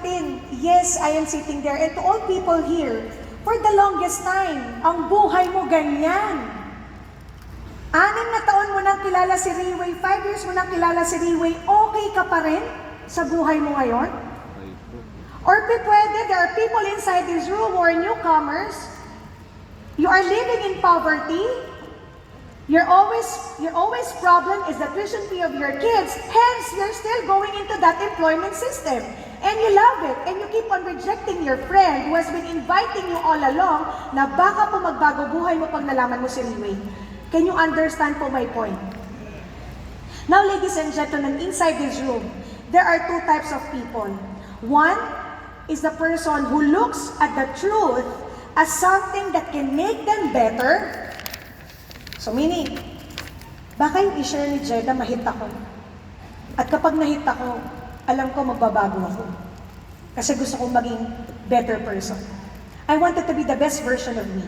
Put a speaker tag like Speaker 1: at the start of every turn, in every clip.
Speaker 1: natin, yes, I am sitting there. And to all people here, for the longest time, ang buhay mo ganyan. 6 na taon mo nang kilala si Riway, 5 years mo nang kilala si Riway, okay ka pa rin sa buhay mo ngayon? Or pwede, there are people inside this room who are newcomers. You are living in poverty. Your always problem is the tuition fee of your kids. Hence, you're still going into that employment system. And you love it. And you keep on rejecting your friend who has been inviting you all along na baka po magbago buhay mo pag nalaman mo si Riway. Can you understand po my point? Now, ladies and gentlemen, inside this room, there are 2 types of people. One is the person who looks at the truth as something that can make them better. So meaning, baka yung i-share ni Jedda, mahit ako. At kapag nahit ako, alam ko magbabago ako. Kasi gusto kong maging better person. I wanted to be the best version of me.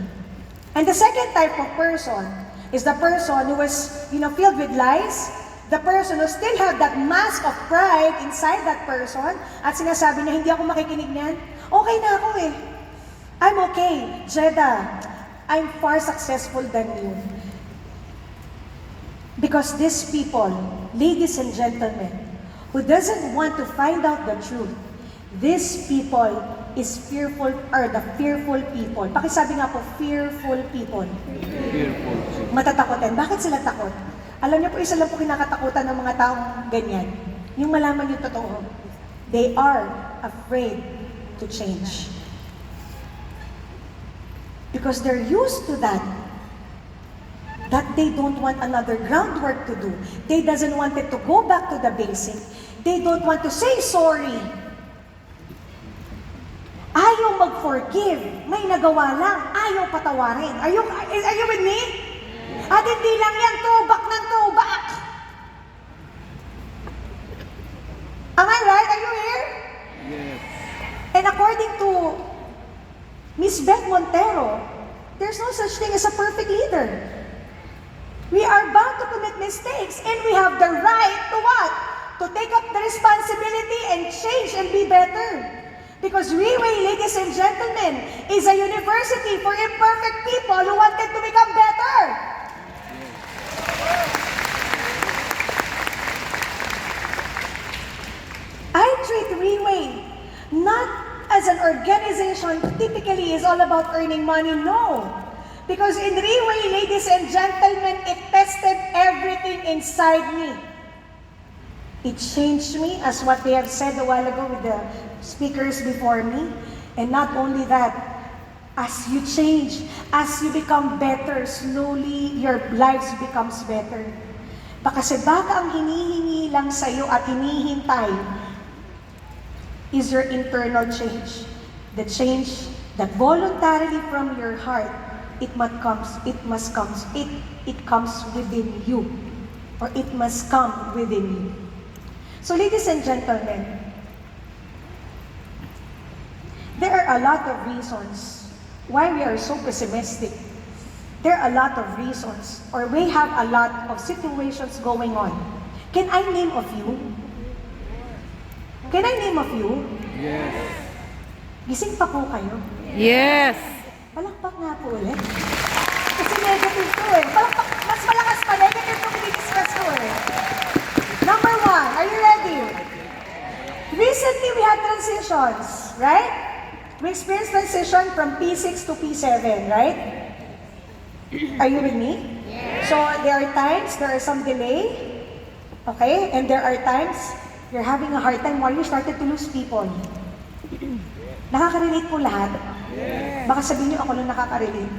Speaker 1: And the second type of person is the person who was, filled with lies, the person who still have that mask of pride inside that person, at sinasabi na hindi ako makikinig niyan, okay na ako eh. I'm okay, Jedda. I'm far successful than you. Because these people, ladies and gentlemen, who doesn't want to find out the truth, these people is fearful, are the fearful people. Pakisabi nga po, fearful people.
Speaker 2: Fearful.
Speaker 1: Matatakotin. Bakit sila takot? Alam niyo po, isa lang po kinakatakutan ng mga taong ganyan. Yung malaman yung totoo. They are afraid to change. Because they're used to that they don't want another groundwork to do. They doesn't want it to go back to the basic. They don't want to say sorry. Ayaw mag-forgive. May nagawa lang. Ayaw patawarin. Are you with me? At hindi lang yan, throwback ng throwback. Am I right? Are you here?
Speaker 2: Yes.
Speaker 1: And according to Ms. Montero, there's no such thing as a perfect leader. We are bound to commit mistakes, and we have the right to what? To take up the responsibility and change and be better. Because Riway, ladies and gentlemen, is a university for imperfect people who wanted to become better. I treat Riway not as an organization typically is all about earning money, no. Because in Riway, ladies and gentlemen, it tested everything inside me. It changed me, as what they have said a while ago with the speakers before me. And not only that, as you change, as you become better, slowly your lives becomes better. Kasi baka ang hinihingi lang sa'yo at hinihintay is your internal change. The change that voluntarily from your heart, it comes within you. Or it must come within you. So ladies and gentlemen, there are a lot of reasons why we are so pessimistic. There are a lot of reasons, or we have a lot of situations going on. Can I name a few? Can I name a few?
Speaker 2: Yes.
Speaker 1: Gising pa po kayo?
Speaker 2: Yes.
Speaker 1: Palakpak nga po ulit. Kasi negative to eh. Palakpak, mas malakas pa, negative to discuss ko eh. Number 1, are you ready? Recently we had transitions, right? We experienced transition from P6 to P7, right? Are you with me? Yes. So there are times, there are some delay, okay? And there are times, you're having a hard time while you started to lose people. Nakaka-relate po lahat?
Speaker 2: Yes.
Speaker 1: Baka sabihin niyo ako lang nakaka-relate.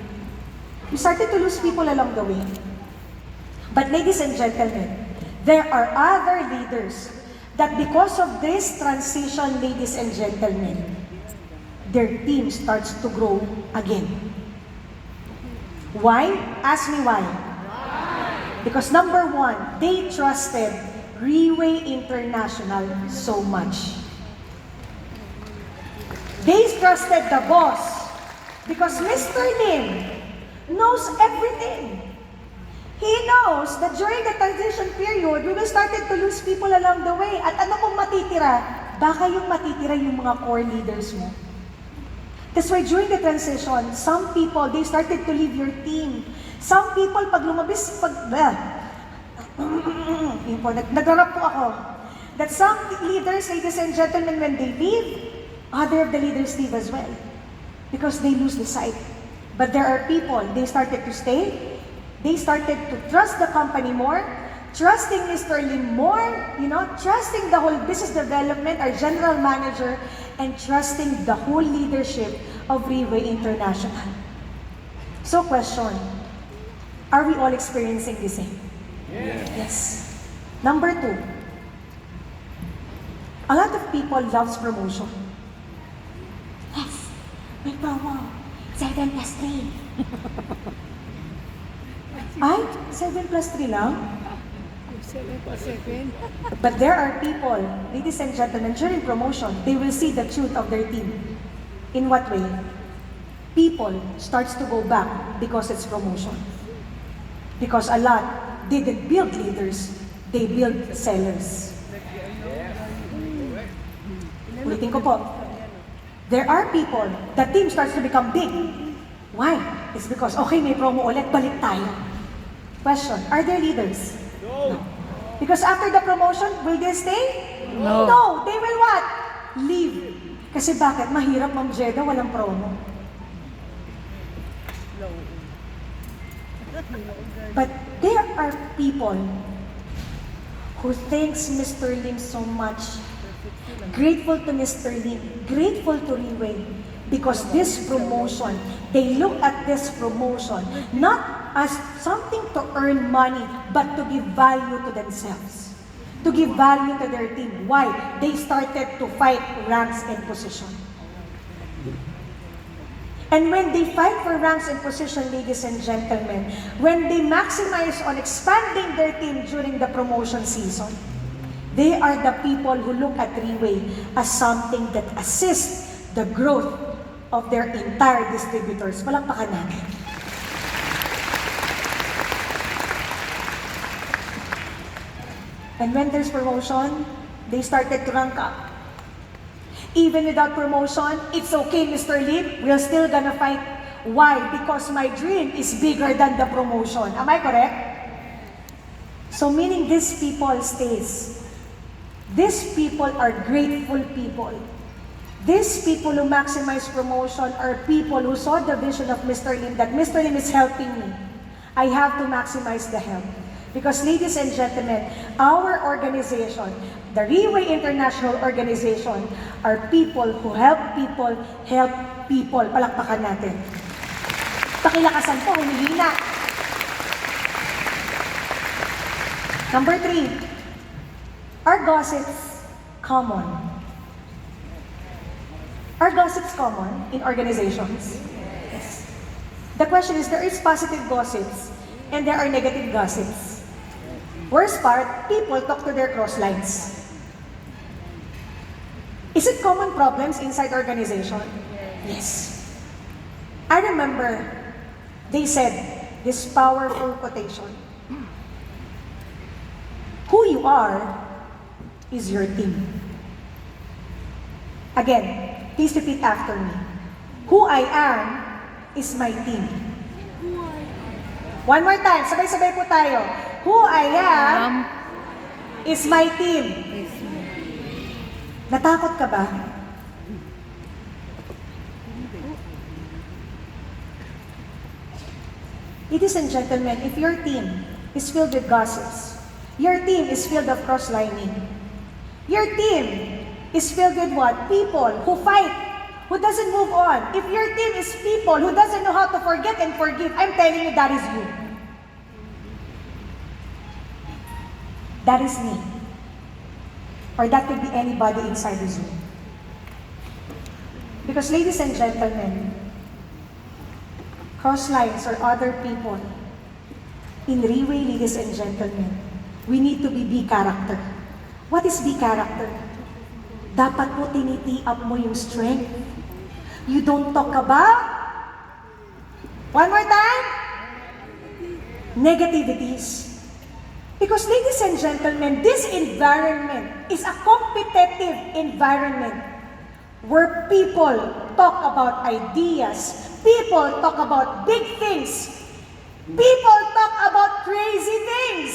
Speaker 1: You started to lose people along the way. But ladies and gentlemen, there are other leaders that because of this transition, ladies and gentlemen, their team starts to grow again. Why? Ask me why. Because number 1, they trusted Riway International so much. They trusted the boss because Mr. Lim knows everything. He knows that during the transition period, we will started to lose people along the way. At ano pong matitira? baka yung matitira yung mga core leaders mo. That's why during the transition, some people, they started to leave your team. Some people, pag lumabis, nagrarap po ako, that some leaders, ladies and gentlemen, when they leave, other of the leaders leave as well. Because they lose the sight. But there are people, they started to stay, they started to trust the company more, trusting Mr. Lim more, trusting the whole business development, our general manager, and trusting the whole leadership of Freeway International. So question, are we all experiencing the same? Yes. Number 2, a lot of people loves promotion. Yes, may promo, 7 plus 3. Ay, 7 plus 3 lang?
Speaker 2: 7 plus 7.
Speaker 1: But there are people, ladies and gentlemen, during promotion, they will see the truth of their team. In what way? People starts to go back because it's promotion. Because a lot didn't build leaders, they build sellers. Ulitin ko po. There are people, the team starts to become big. Why? It's because, okay, may promo ulit, balik tayo. Question, are there leaders? No. Because after the promotion, will they stay?
Speaker 2: No.
Speaker 1: No, they will what? Leave. Kasi bakit? Mahirap, Ma'am Jedda, walang promo. But there are people who thanks Mr. Lim so much. Grateful to Mr. Lim, grateful to Riway, because this promotion, they look at this promotion not as something to earn money, but to give value to themselves, to give value to their team. Why? They started to fight ranks and position. And when they fight for ranks and position, ladies and gentlemen, when they maximize on expanding their team during the promotion season, they are the people who look at Riway as something that assists the growth of their entire distributors. Palakpakan natin. And when there's promotion, they started to rank up. Even without promotion, it's okay, Mr. Lim, we're still gonna fight. Why? Because my dream is bigger than the promotion. Am I correct? So meaning these people stays. These people are grateful people. These people who maximize promotion are people who saw the vision of Mr. Lim, that Mr. Lim is helping me. I have to maximize the help. Because ladies and gentlemen, our organization, the Riway International Organization, are people who help people help people. Palakpakan natin. Pakilakasan po, humihina. Number 3, are gossips common? Are gossips common in organizations? Yes. The question is, there is positive gossips and there are negative gossips. Worst part, people talk to their cross lines. Is it common problems inside organization? Yes. I remember they said this powerful quotation. Who you are is your team. Again, please repeat after me. Who I am is my team. One more time, sabay-sabay po tayo. Who I am is my team. Natakot ka ba? Ladies and gentlemen, if your team is filled with gossips, your team is filled of cross-lining, your team is filled with what? People who fight, who doesn't move on. If your team is people who doesn't know how to forget and forgive, I'm telling you, that is you. That is me. Or that could be anybody inside the Zoom. Because ladies and gentlemen, cross-lines or other people, in Riway, ladies and gentlemen, we need to be B character. What is B character? Dapat po tiniti up mo yung strength. You don't talk about, one more time, negativities. Because ladies and gentlemen, this environment is a competitive environment where people talk about ideas, people talk about big things, people talk about crazy things.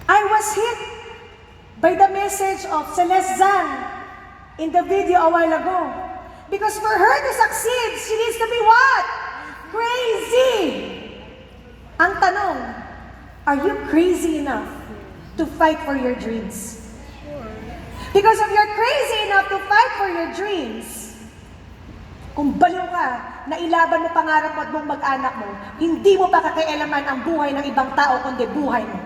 Speaker 1: I was hit by the message of Celeste Zhang in the video a while ago. Because for her to succeed, she needs to be what? Crazy! Ang tanong, are you crazy enough to fight for your dreams? Because if you're crazy enough to fight for your dreams, kung baliw ka na ilaban mo pangarap mo at mong mag-anak mo, hindi mo pa kakailaman ang buhay ng ibang tao kundi buhay mo.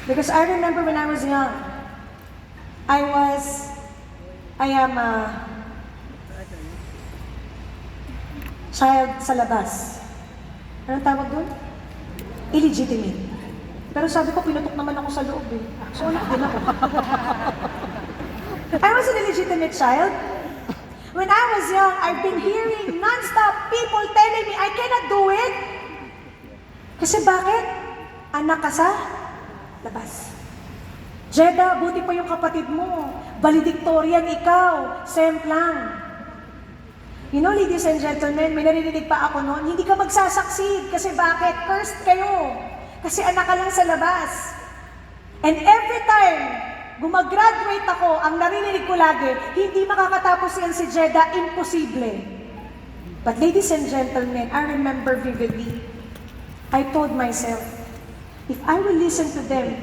Speaker 1: Because I remember when I was young, I am a child sa labas. Anong tawag doon? Illegitimate. Pero sabi ko, pinutok naman ako sa loob eh. So, anak din ako. I was an illegitimate child. When I was young, I've been hearing non-stop people telling me, I cannot do it. Kasi bakit? Anak ka sa labas. Jedda, buti pa yung kapatid mo. Valedictorian ikaw. Sem lang. You know, ladies and gentlemen, may narinig pa ako noon, hindi ka magsasucceed. Kasi bakit? Cursed kayo. Kasi anak ka lang sa labas. And every time, gumagraduate ako, ang narinig ko lagi, hindi makakatapos yan si Jedda, imposible. But ladies and gentlemen, I remember vividly, I told myself, if I will listen to them,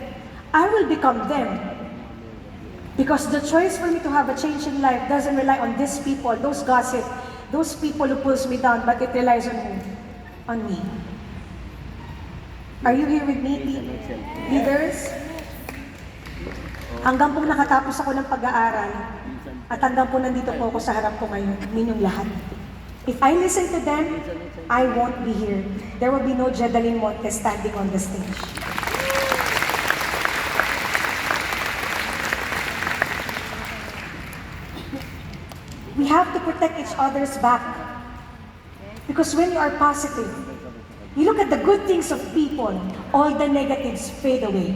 Speaker 1: I will become them. Because the choice for me to have a change in life doesn't rely on these people, those gossip, those people who pulls me down, but it relies on who? On me. Are you here with me, leaders? Hanggang po nakatapos ako ng pag-aaral, at hanggang po nandito po ako sa harap ko ngayon, ninyong lahat. If I listen to them, I won't be here. There will be no Jedda Monte standing on the stage. We have to protect each other's back. Because when you are positive, you look at the good things of people, all the negatives fade away.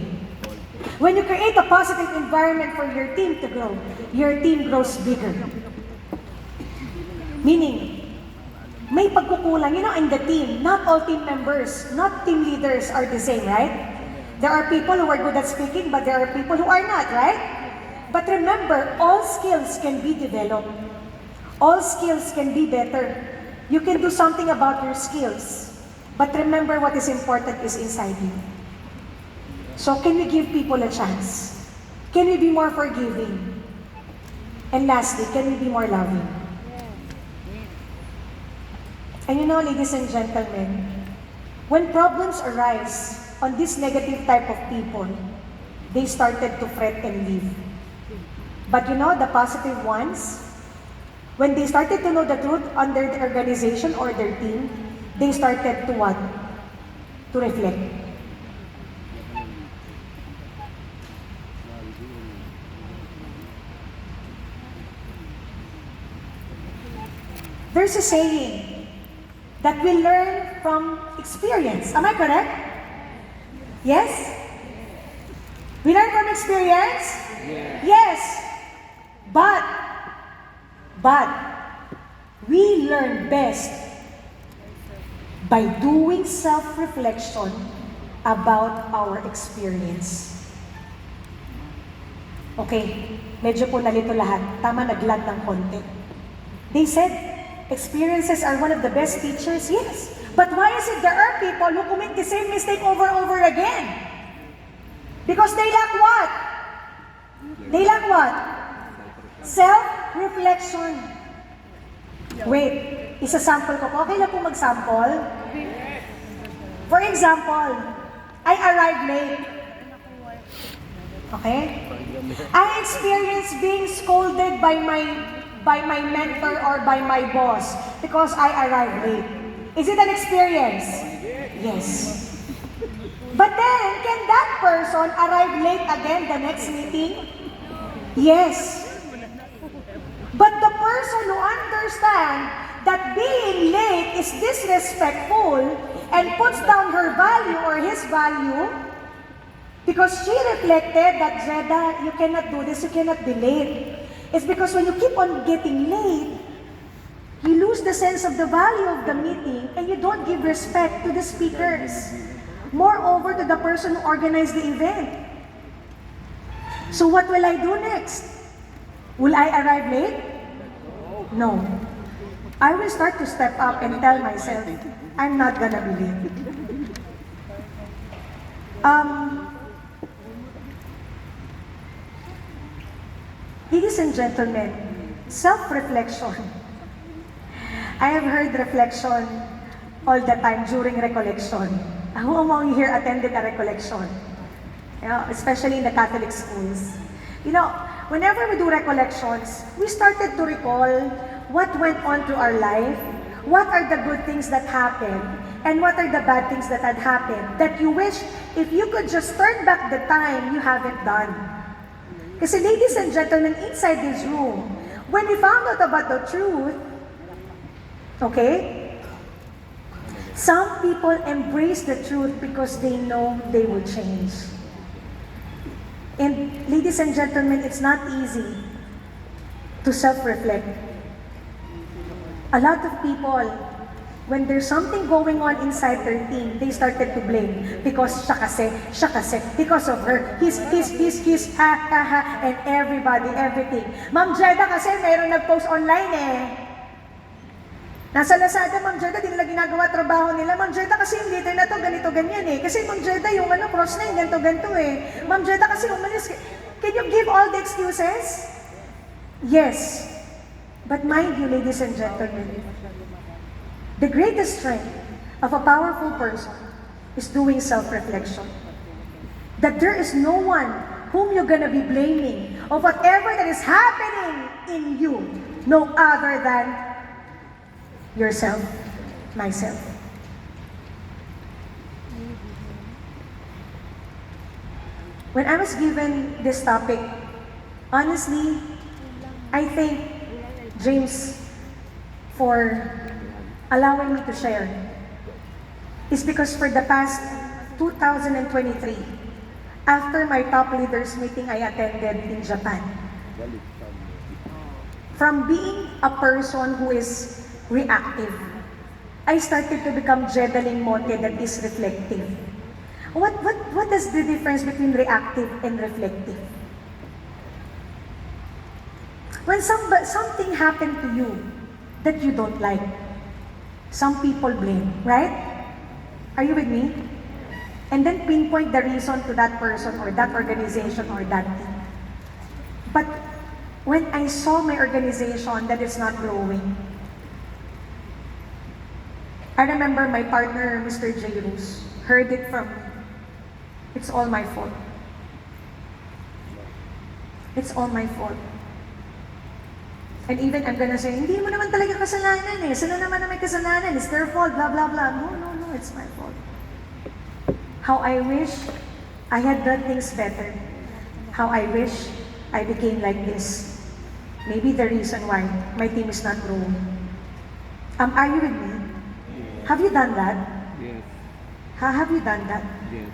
Speaker 1: When you create a positive environment for your team to grow, your team grows bigger. Meaning, may pagkukulang. You know, in the team, not all team members, not team leaders are the same, right? There are people who are good at speaking, but there are people who are not, right? But remember, all skills can be developed. All skills can be better. You can do something about your skills. But remember, what is important is inside you. So can we give people a chance? Can we be more forgiving? And lastly, can we be more loving? And you know, ladies and gentlemen, when problems arise on this negative type of people, they started to fret and leave. But you know, the positive ones, when they started to know the truth on their organization or their team, they started to what? To reflect. There's a saying that we learn from experience. Am I correct? Yes? We learn from experience? Yes. But we learn best by doing self-reflection about our experience. Okay, medyo po nalito lahat. Tama, naglag ng konti. They said, experiences are one of the best teachers. Yes. But why is it there are people who commit the same mistake over and over again? Because they lack what? They lack what? Self-reflection. Wait, isa-sample ko po. Okay lang po mag-sample? For example, I arrived late. Okay? I experienced being scolded by my mentor or by my boss because I arrived late. Is it an experience? Yes. But then, can that person arrive late again the next meeting? Yes. But the person who understands that being late is disrespectful and puts down her value or his value, because she reflected that, Jedda, you cannot do this, you cannot be late. It's because when you keep on getting late, you lose the sense of the value of the meeting and you don't give respect to the speakers. Moreover, to the person who organized the event. So what will I do next? Will I arrive late? No. I will start to step up and tell myself, I'm not gonna be late. Ladies and gentlemen, self-reflection. I have heard reflection all the time during recollection. Who among you here attended a recollection? Especially in the Catholic schools. Whenever we do recollections, we started to recall what went on through our life, what are the good things that happened, and what are the bad things that had happened that you wish if you could just turn back the time, you haven't done. Kasi ladies and gentlemen, inside this room, when we found out about the truth, okay, some people embrace the truth because they know they will change. And ladies and gentlemen, it's not easy to self-reflect. A lot of people, when there's something going on inside their team, they started to blame because siya kasi, because of her, his, and everybody, everything. Ma'am Jedda kasi mayroong nag-post online eh. Nasa Lazada, Ma'am Jedda, di nila ginagawa trabaho nila. Ma'am Jedda, kasi yung leader na to, ganito, ganyan eh. Kasi Ma'am Jedda, yung cross na yung ganito eh. Ma'am Jedda, kasi umalis. Can you give all the excuses? Yes. But mind you, ladies and gentlemen, the greatest strength of a powerful person is doing self-reflection. That there is no one whom you're gonna be blaming of whatever that is happening in you, no other than yourself, myself. When I was given this topic, honestly, I thank James for allowing me to share. It's because for the past 2023, after my top leaders meeting I attended in Japan, from being a person who is reactive, I started to become jeddaling monte that is reflective. What is the difference between reactive and reflective? When something happened to you that you don't like, some people blame, right? Are you with me? And then pinpoint the reason to that person or that organization or that team. But when I saw my organization that is not growing, I remember my partner, Mr. J. Rus, heard it from me. It's all my fault. It's all my fault. And even I'm gonna say, hindi mo naman talaga kasalanan eh. Sila naman na may kasalanan. It's their fault, blah, blah, blah. No, it's my fault. How I wish I had done things better. How I wish I became like this. Maybe the reason why my team is not growing. Are you with me? Have you done that?
Speaker 3: Yes.
Speaker 1: Have you done that?
Speaker 3: Yes.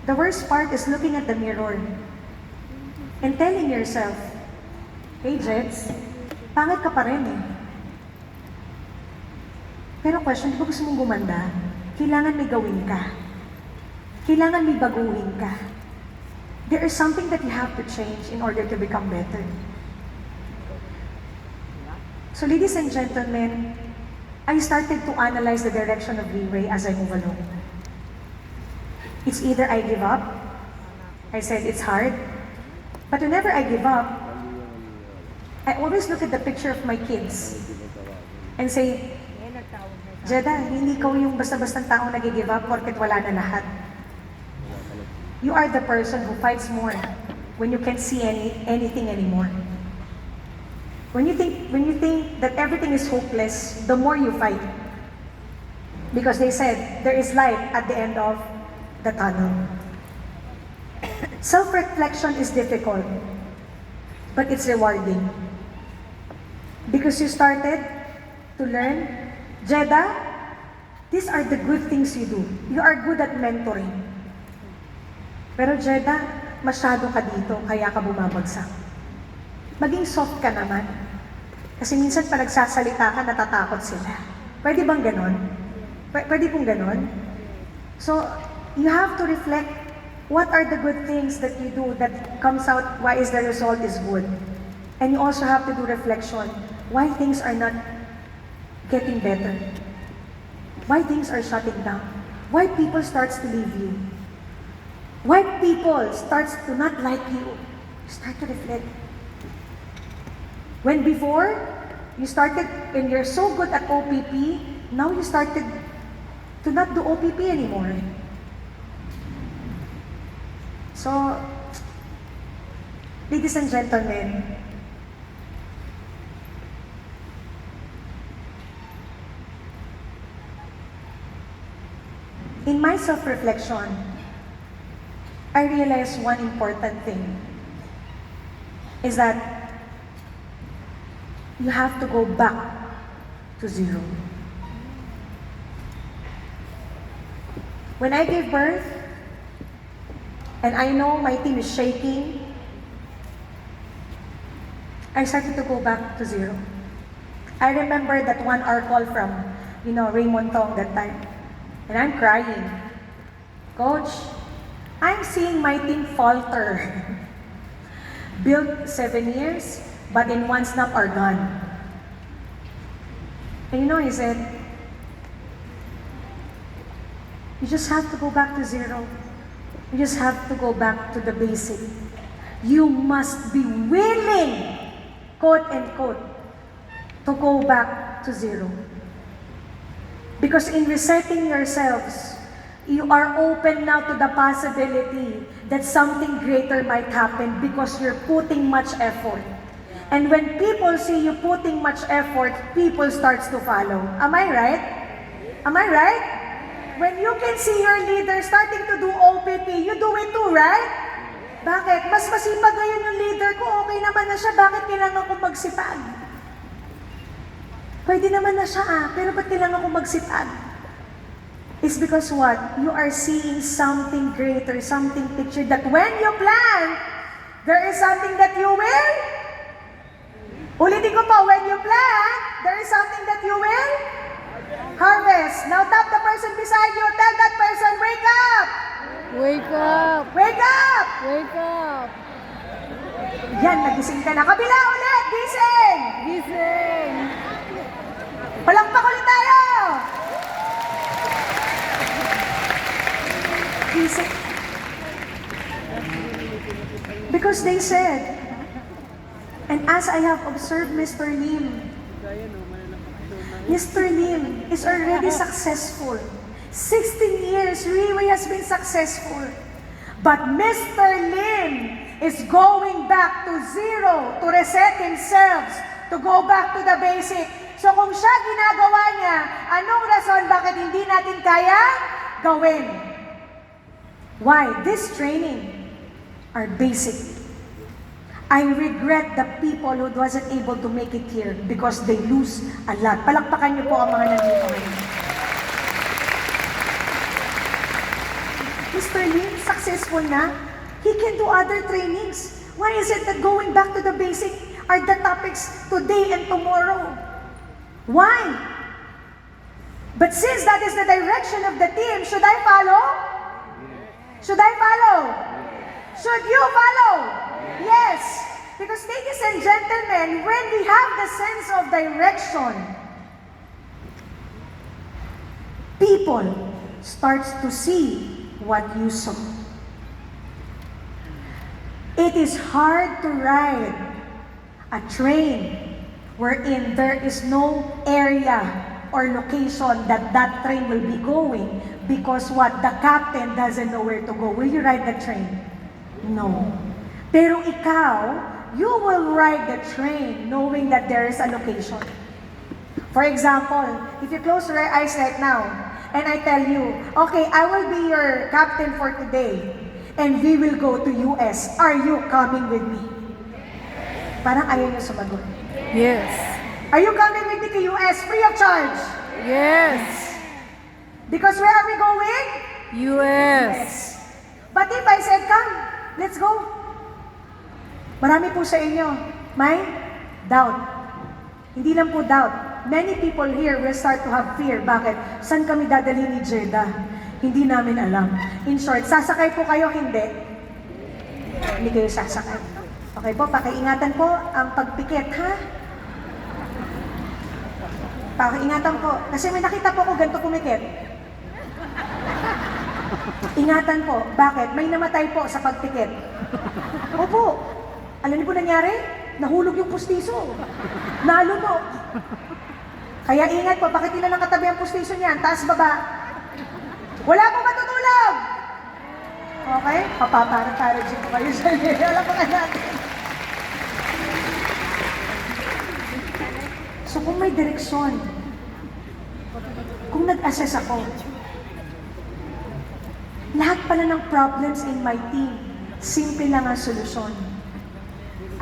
Speaker 1: The worst part is looking at the mirror and telling yourself, hey Jets, pangit ka pa rin eh. Pero question, di ba gusto mong gumanda? Kailangan may gawin ka. Kailangan may baguhin ka. There is something that you have to change in order to become better. So ladies and gentlemen, I started to analyze the direction of Leeway as I move along. It's either I give up, I said it's hard, but whenever I give up, I always look at the picture of my kids and say, Jedda, hindi ikaw yung basta-bastang taong nag-give up porket wala na lahat. You are the person who fights more when you can't see anything anymore. When you think that everything is hopeless, the more you fight. Because they said, there is light at the end of the tunnel. Self-reflection is difficult, but it's rewarding. Because you started to learn. Jedda, these are the good things you do. You are good at mentoring. Pero Jedda, masyado ka dito, kaya ka bumabagsak. Maging soft ka naman. Kasi minsan pa nagsasalita ka, natatakot sila. Pwede bang ganon? Pwede pong ganon? So, you have to reflect what are the good things that you do that comes out, why is the result is good. And you also have to do reflection. Why things are not getting better? Why things are shutting down? Why people starts to leave you? Why people starts to not like you? Start to reflect. When before, you started, when you're so good at OPP, now you started to not do OPP anymore. So, ladies and gentlemen, in my self-reflection, I realized one important thing is that you have to go back to zero. When I gave birth, and I know my team is shaking, I started to go back to zero. I remember that 1 hour call from, Raymond Tong that time. And I'm crying. Coach, I'm seeing my team falter. Built 7 years, but in one snap are gone. And he said, you just have to go back to zero. You just have to go back to the basic. You must be willing, quote and quote, to go back to zero. Because in resetting yourselves, you are open now to the possibility that something greater might happen because you're putting much effort. And when people see you putting much effort, people starts to follow. Am I right? Am I right? When you can see your leader starting to do OPP, you do it too, right? Bakit? Mas masipag ngayon yung leader ko, okay naman na siya, bakit kailangan ko magsipag? Pwede naman na siya pero ba't kailangan ko magsipag? It's because what? You are seeing something greater, something pictured that when you plant, there is something that you will. Ulitin ko po, when you plant, there is something that you will harvest. Now tap the person beside you, tell that person, wake up!
Speaker 2: Wake up!
Speaker 1: Wake up!
Speaker 2: Wake up!
Speaker 1: Yan, nagising ka na. Kabila ulit, gising!
Speaker 2: Gising!
Speaker 1: Palakpak ulit tayo! Gising. Because they said, and as I have observed Mr. Lim is already successful. 16 years, Riway has been successful. But Mr. Lim is going back to zero, to reset himself, to go back to the basic. So kung siya ginagawa niya, anong rason bakit hindi natin kaya gawin? Why? This training are basic. I regret the people who wasn't able to make it here because they lose a lot. Palakpakan niyo po ang mga nandito ngayon. Mr. Lim, successful na. He can do other trainings. Why is it that going back to the basic are the topics today and tomorrow? Why? But since that is the direction of the team, should I follow? Should I follow? Should you follow? Yes. Because ladies and gentlemen, when we have the sense of direction, people starts to see what you saw. It is hard to ride a train wherein there is no area or location that that train will be going because what? The captain doesn't know where to go. Will you ride the train? No. Pero ikaw, you will ride the train knowing that there is a location. For example, if you close your eyes right now, and I tell you, okay, I will be your captain for today, and we will go to US. Are you coming with me? Parang ayaw niyo sumagot.
Speaker 2: Yes.
Speaker 1: Are you coming with me to US free of charge?
Speaker 2: Yes.
Speaker 1: Because where are we going?
Speaker 2: US.
Speaker 1: But if I said, come, let's go. Marami po sa inyo, may doubt. Hindi lang po doubt. Many people here will start to have fear. Bakit? Saan kami dadalhin ni Jedda? Hindi namin alam. In short, sasakay po kayo, hindi? Hindi kayo sasakay. Okay po, pakiingatan po ang pagpikit, ha? Pakiingatan po. Kasi may nakita po ko ganito pumikit. Ingatan po. Bakit? May namatay po sa pagpikit. Opo. Alam niyo po nangyari? Nahulog yung pustiso. Nalunok. Kaya ingat po, bakit nila ng katabi ang pustiso niyan? Taas baba. Wala po matutulog! Okay? Papaparang-parang po kayo sa inyo. Wala po kayo natin. So kung may direksyon, kung nag-assess ako, lahat pala ng problems in my team, simple lang ang solusyon.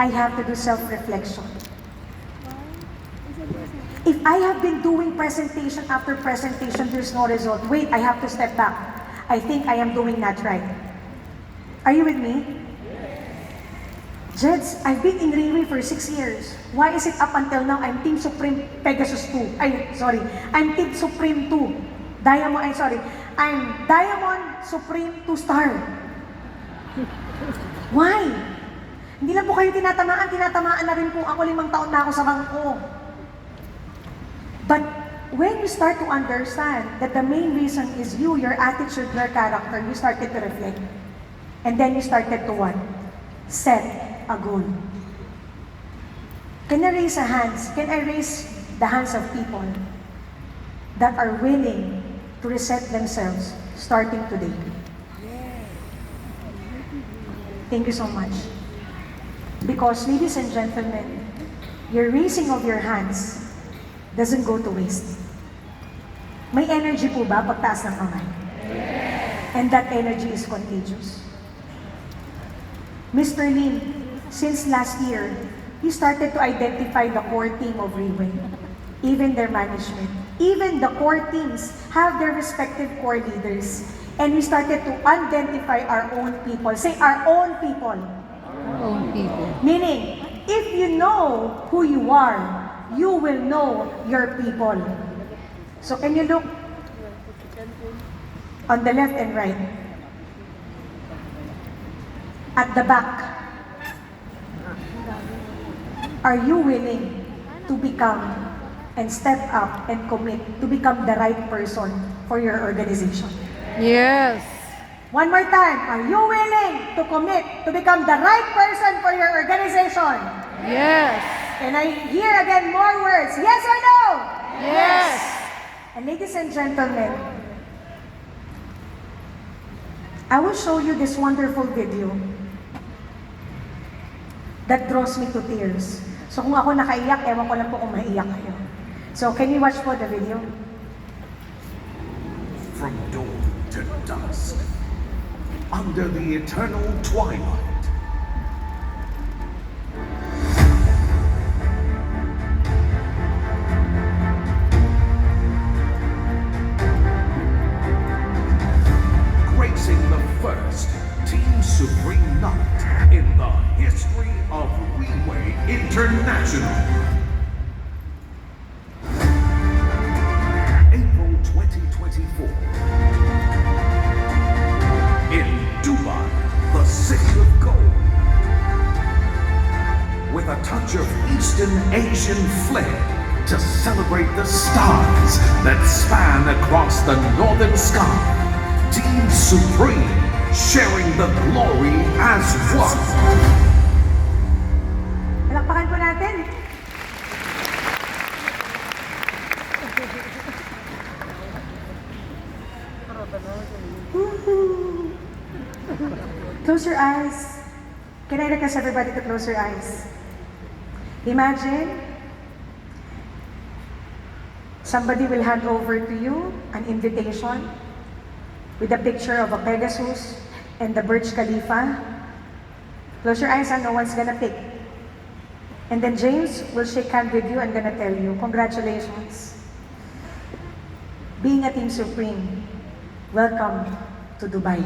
Speaker 1: I have to do self-reflection. If I have been doing presentation after presentation, there's no result. Wait, I have to step back. I think I am doing that right. Are you with me? Jeds, I've been in Railway for 6 years. Why is it up until now I'm Team Supreme Pegasus 2? I'm Team Supreme 2. I'm Diamond Supreme 2 Star. Why? Hindi lang po kayo tinatamaan na rin po ako, 5 taon na ako sa bangko. But when you start to understand that the main reason is you, your attitude, your character, you started to reflect. And then you started to what? Set a goal. Can I raise a hands? Can I raise the hands of people that are willing to reset themselves starting today? Thank you so much. Because, ladies and gentlemen, your raising of your hands doesn't go to waste. May energy po ba pagtaas ng kamay? And that energy is contagious. Mr. Lim, since last year, he started to identify the core team of Railway, even their management. Even the core teams have their respective core leaders. And we started to identify our own people. Say, our own people.
Speaker 2: Our own people.
Speaker 1: Meaning, if you know who you are, you will know your people. So can you look on the left and right? At the back, are you willing to become and step up and commit to become the right person for your organization?
Speaker 2: Yes.
Speaker 1: One more time, are you willing to commit to become the right person for your organization?
Speaker 2: Yes.
Speaker 1: Can I hear again more words? Yes or no?
Speaker 2: Yes.
Speaker 1: And ladies and gentlemen, I will show you this wonderful video that draws me to tears. So kung ako nakaiyak, ewan ko lang po kung maiyak kayo. So can you watch po the video?
Speaker 3: From dawn to dusk, under the eternal twilight, gracing the first Team Supreme night in the history of Railway International. April 2024. In Dubai, the city of gold. With a touch of Eastern Asian flair to celebrate the stars that span across the northern sky. Team Supreme sharing the glory as one.
Speaker 1: Palakpakan po natin. Close your eyes. Can I request everybody to close your eyes? Imagine somebody will hand over to you an invitation with a picture of a Pegasus and the Burj Khalifa. Close your eyes and no one's gonna pick. And then James will shake hands with you and gonna tell you, congratulations. Being a Team Supreme, welcome to Dubai.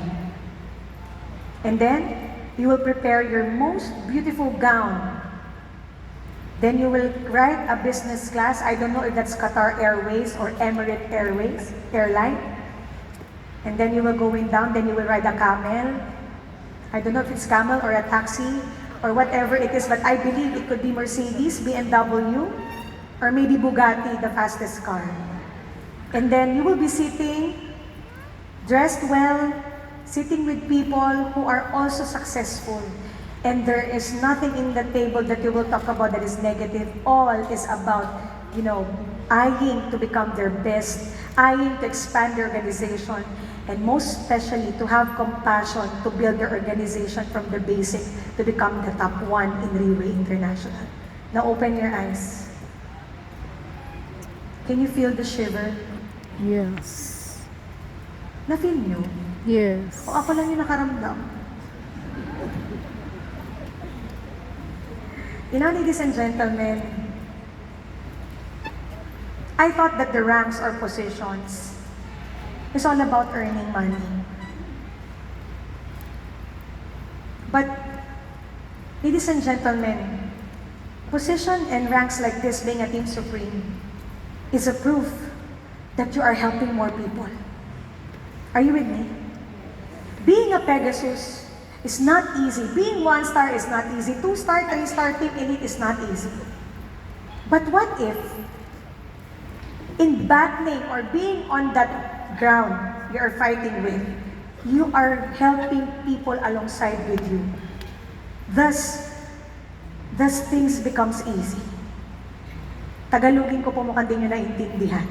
Speaker 1: And then, you will prepare your most beautiful gown. Then you will ride a business class. I don't know if that's Qatar Airways or Emirates Airways, airline. And then you will going down, then you will ride a camel. I don't know if it's camel or a taxi or whatever it is, but I believe it could be Mercedes, BMW, or maybe Bugatti, the fastest car. And then you will be sitting, dressed well, sitting with people who are also successful. And there is nothing in the table that you will talk about that is negative. All is about, eyeing to become their best, eyeing to expand their organization, and most especially to have compassion to build their organization from the basic to become the top one in Riway International. Now open your eyes. Can you feel the shiver?
Speaker 2: Yes.
Speaker 1: Na-feel nyo?
Speaker 2: Yes.
Speaker 1: O ako lang yung nakaramdam? Ladies and gentlemen, I thought that the ranks or positions is all about earning money. But, ladies and gentlemen, position and ranks like this, being a Team Supreme, is a proof that you are helping more people. Are you with me? Being a Pegasus is not easy. Being 1-star is not easy. 2-star, 3-star, Team Elite is not easy. But what if, in battling or being on that ground you are fighting with, you are helping people alongside with you. Thus things becomes easy. Tagalogin ko po mukhang di nyo naintindihan.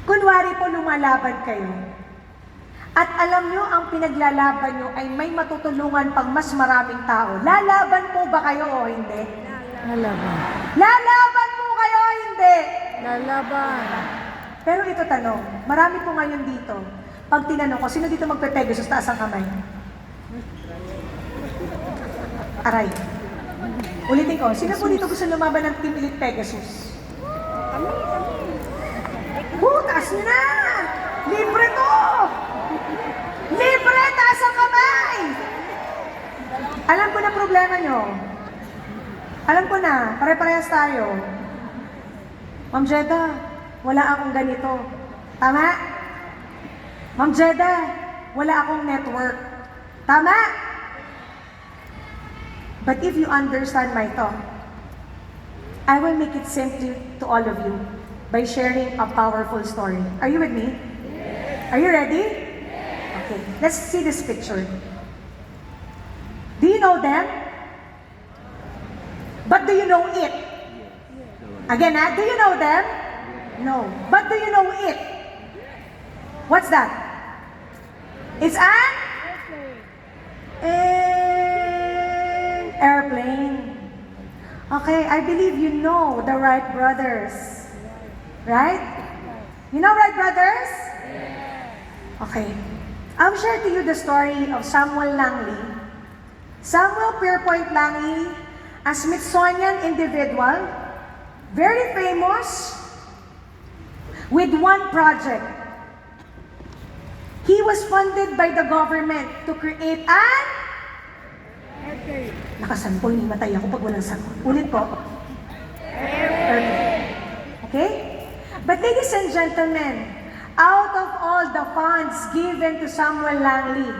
Speaker 1: Kunwari po lumalaban kayo, at alam nyo, ang pinaglalaban nyo ay may matutulungan pang mas maraming tao. Lalaban po ba kayo o hindi?
Speaker 2: Lalaban.
Speaker 1: Lalaban po kayo o hindi?
Speaker 2: Lalaban.
Speaker 1: Pero ito tanong, marami po ngayon dito. Pag tinanong ko, sino dito magpe-Pegasus, taas ang kamay? Aray. Ulitin ko, sino po dito gusto lumaban ng Team Elite Pegasus? Taas nyo na! Libre to! Libre! Taas ang kamay! Alam ko na problema nyo. Alam ko na, pare-parehas tayo. Ma'am Jedda, wala akong ganito. Tama? Ma'am Jedda, wala akong network. Tama? But if you understand my thought, I will make it simple to all of you by sharing a powerful story. Are you with me? Yes. Are you ready? Yes. Okay, let's see this picture. Do you know them? But do you know it? Again, do you know them? No. But do you know it? What's that? It's an airplane. Okay, I believe you know the Wright brothers. Right? You know Wright brothers? Okay. I'll share to you the story of Samuel Langley. Samuel Pierpoint Langley, a Smithsonian individual, very famous, with one project. He was funded by the government to create an nakasampol, ni matay ako pag walang sagot. Ulit po. Okay? But ladies and gentlemen, out of all the funds given to Samuel Langley,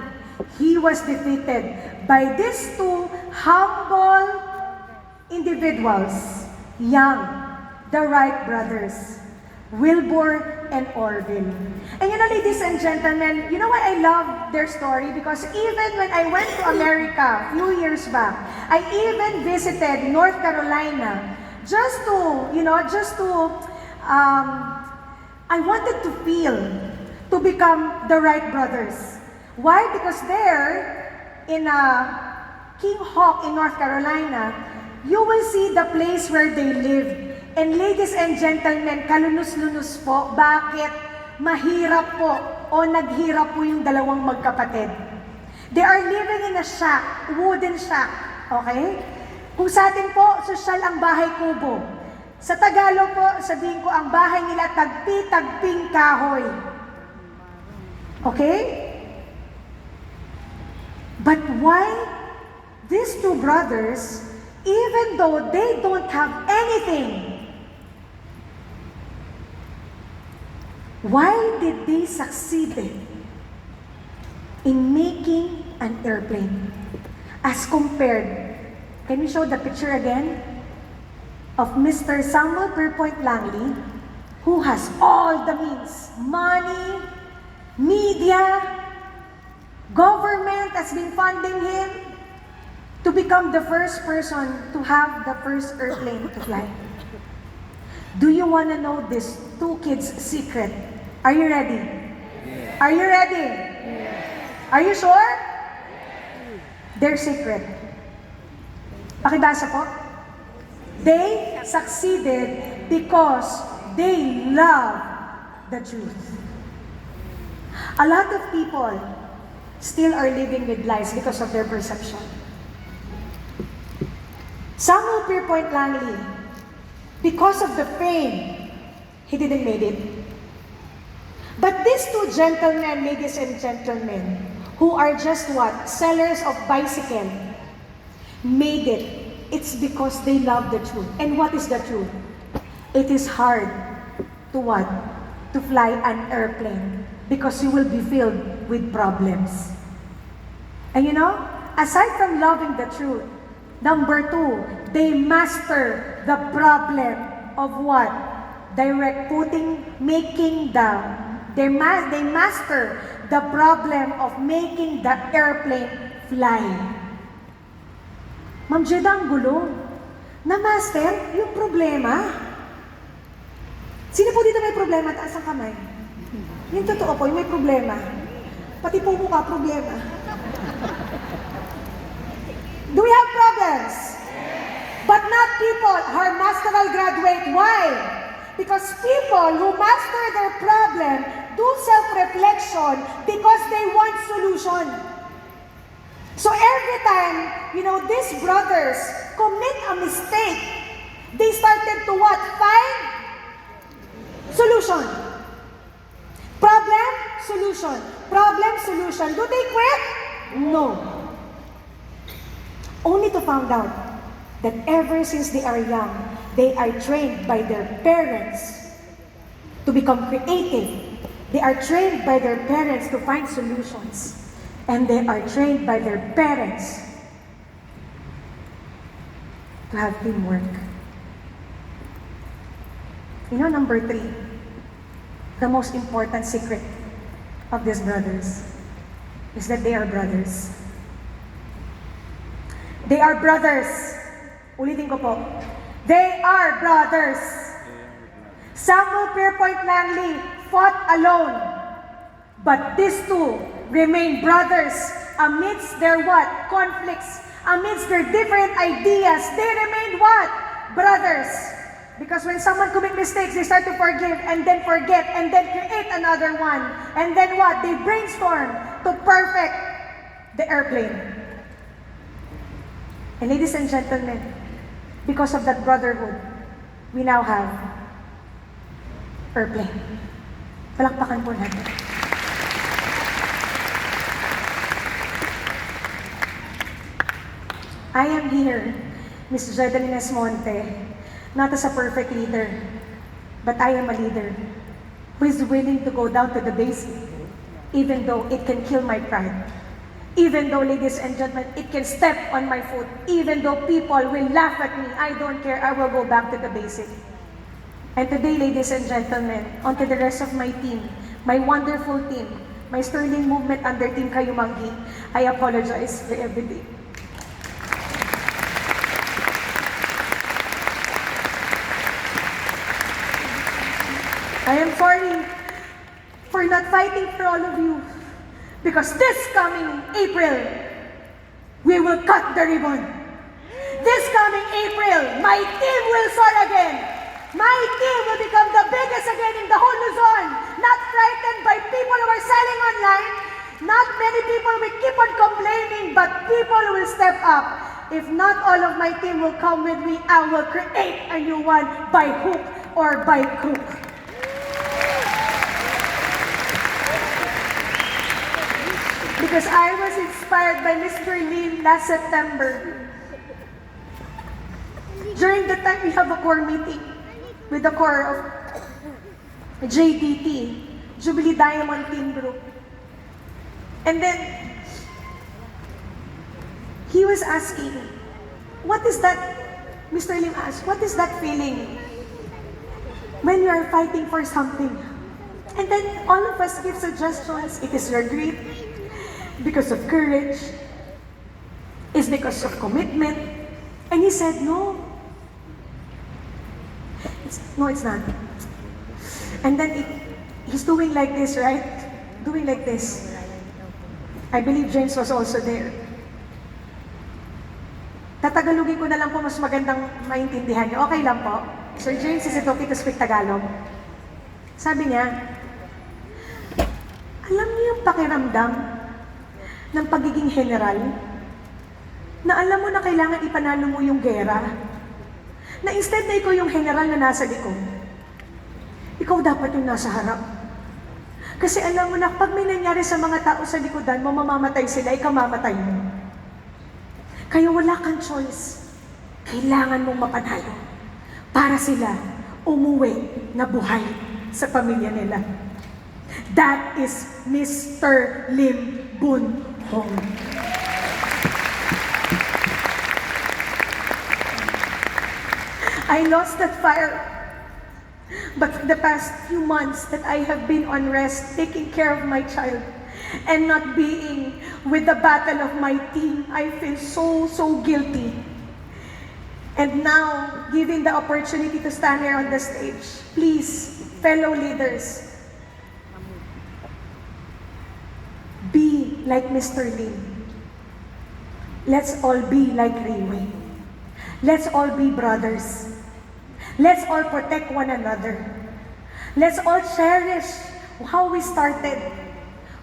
Speaker 1: he was defeated by these two humble individuals, young, the Wright brothers, Wilbur and Orville. And ladies and gentlemen, you know why I love their story? Because even when I went to America a few years back, I even visited North Carolina just to, I wanted to feel, to become the Wright brothers. Why? Because there, in King Hawk in North Carolina, you will see the place where they lived. And ladies and gentlemen, kalunus-lunus po, bakit mahirap po o naghirap po yung dalawang magkapatid? They are living in a shack, wooden shack, okay? Kung sa atin po, sosyal ang bahay kubo. Sa Tagalog po, sabihin ko, ang bahay nila tagpi-tagping kahoy. Okay? But why these two brothers, even though they don't have anything, why did they succeed in making an airplane as compared? Can we show the picture again of Mr. Samuel Pierpoint Langley, who has all the means, money, media, government has been funding him to become the first person to have the first airplane to fly. Do you want to know this two kids' secret? Are you ready? Yes. Are you ready? Yes. Are you sure? Their secret. Pakibasa po. They succeeded because they love the truth. A lot of people still are living with lies because of their perception. Samuel Pierpoint Langley, because of the fame, he didn't make it. But these two gentlemen, ladies and gentlemen, who are just what? Sellers of bicycle, made it. It's because they love the truth. And what is the truth? It is hard to what? To fly an airplane because you will be filled with problems. And you know, aside from loving the truth, number two, they master the problem of what? They master the problem of making the airplane fly. Ma'am Jedda, ang gulo. Na-master yung problema. Sino po dito may problema? Taas ang kamay. Yung totoo po, yung may problema. Pati po mukha, problema. Do we have problems? But not people who are masteral graduate. Why? Because people who master their problem do self-reflection because they want solution. So every time, you know, these brothers commit a mistake, they started to what? Find solution. Problem, solution. Problem, solution. Do they quit? No. Only to find out that ever since they are young, they are trained by their parents to become creative. They are trained by their parents to find solutions. And they are trained by their parents to have teamwork. You know, number three, the most important secret of these brothers is that they are brothers. They are brothers. Ulitin ko po. They are brothers. Samuel Pierpoint Langley fought alone. But these two remain brothers amidst their what? Conflicts. Amidst their different ideas. They remain what? Brothers. Because when someone commit mistakes, they start to forgive and then forget and then create another one. And then what? They brainstorm to perfect the airplane. And ladies and gentlemen, because of that brotherhood, we now have airplane. Palakpakan po natin. I am here, ms.jedda Monte, not as a perfect leader, but I am a leader who is willing to go down to the basic, even though it can kill my pride. Even though, ladies and gentlemen, it can step on my foot. Even though people will laugh at me, I don't care, I will go back to the basic. And today, ladies and gentlemen, onto the rest of my team, my wonderful team, my sterling movement under Team Kayumanggi, I apologize for everything. I am sorry for not fighting for all of you. Because this coming April, we will cut the ribbon. This coming April, my team will soar again. My team will become the biggest again in the whole Luzon. Not frightened by people who are selling online. Not many people will keep on complaining, but people will step up. if not all of my team will come with me, I will create a new one by hook or by crook. Because I was inspired by Mr. Lim last September. During the time we have a core meeting with the core of JDT, Jubilee Diamond Team Group. And then, he was asking, what is that, Mr. Lim asked, what is that feeling when you are fighting for something? And then all of us give suggestions. It is your grit, because of courage, it's because of commitment. And he said, no. It's not. And then he's doing like this, right? Doing like this. I believe James was also there. Tatagalogin ko na lang po, mas magandang maintindihan niyo. Okay lang po? Sir James, is it okay to speak Tagalog? Sabi niya, alam niyo yung pakiramdam ng pagiging general, na alam mo na kailangan ipanalo mo yung gera, na instead na ikaw yung general na nasa likod, ikaw dapat yung nasa harap. Kasi alam mo na, pag may nangyari sa mga tao sa likodan mo, mamamatay sila, ikaw mamatay mo. Kaya wala kang choice. Kailangan mong mapanalo para sila umuwi na buhay sa pamilya nila. That is Mr. Lim Boon Hong. I lost that fire. But for the past few months that I have been on rest, taking care of my child, and not being with the battle of my team, I feel so guilty. And now, given the opportunity to stand here on the stage, please, fellow leaders, be like Mr. Lim. Let's all be like Rayway. Let's all be brothers. Let's all protect one another. Let's all cherish how we started.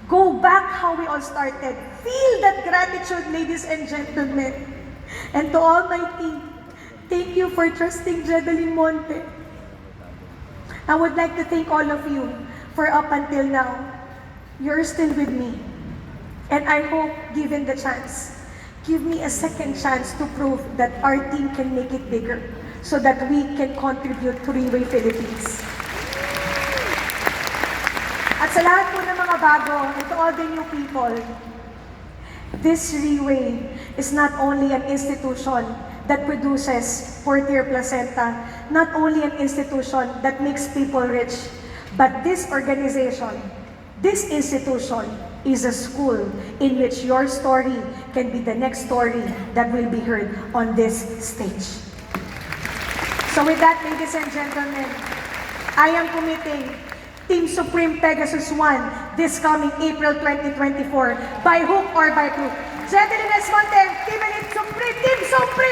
Speaker 1: Go back how we all started. Feel that gratitude, ladies and gentlemen. And to all my team, thank you for trusting Jedda Monte. I would like to thank all of you for up until now. You're still with me. And I hope, given the chance, give me a second chance to prove that our team can make it bigger so that we can contribute to Rayway Philippines. At sa lahat po ng mga bago, and to all the new people, this Rayway is not only an institution that produces fourth-year placenta, not only an institution that makes people rich, but this organization, this institution, is a school in which your story can be the next story that will be heard on this stage. So with that, ladies and gentlemen, I am committing Team Supreme Pegasus 1 this coming April 2024 by hook or by crook. Jedda Monte, Team Elite Supreme, Team Supreme!